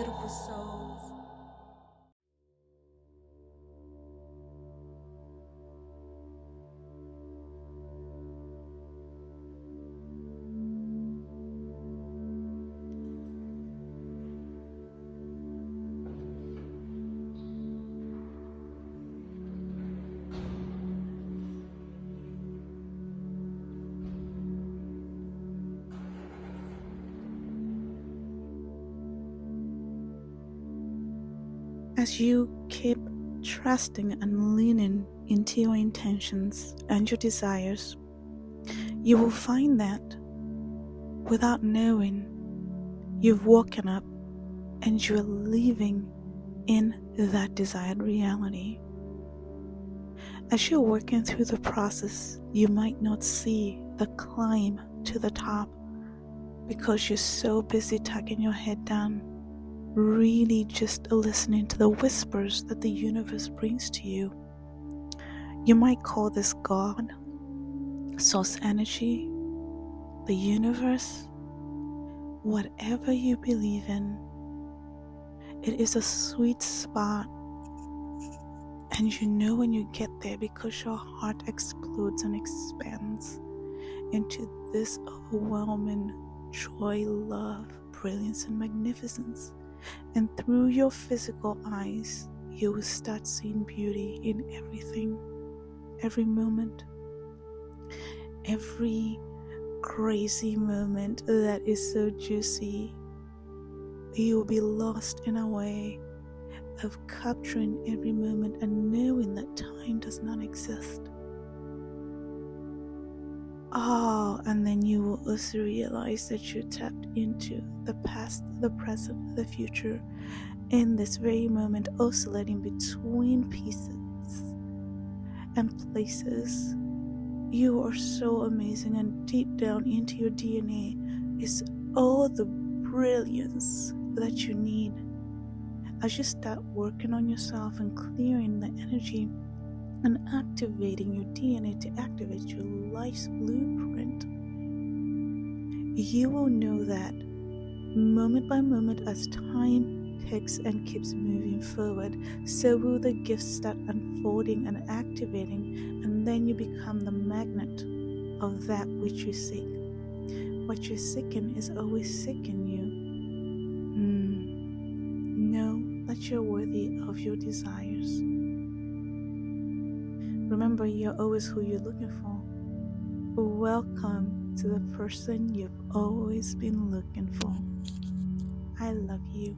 beautiful souls. As you keep trusting and leaning into your intentions and your desires, you will find that without knowing, you've woken up and you're living in that desired reality. As you're working through the process, you might not see the climb to the top because you're so busy tucking your head down, really just listening to the whispers that the universe brings to you. You might call this God, source energy, the universe, whatever you believe in. It is a sweet spot, and you know when you get there because your heart explodes and expands into this overwhelming joy, love, brilliance, and magnificence. And through your physical eyes, you will start seeing beauty in everything, every moment, every crazy moment that is so juicy. You will be lost in a way of capturing every moment and knowing that time does not exist. And then you will also realize that you tapped into the past, the present, the future in this very moment, oscillating between pieces and places. You are so amazing, and deep down into your DNA is all the brilliance that you need. As you start working on yourself and clearing the energy and activating your DNA to activate your life's blueprint, you will know that moment by moment, as time ticks and keeps moving forward, so will the gifts start unfolding and activating, and then you become the magnet of that which you seek. What you're seeking is always seeking you. Know that you're worthy of your desires. Remember, you're always who you're looking for. Welcome to the person you've always been looking for. I love you.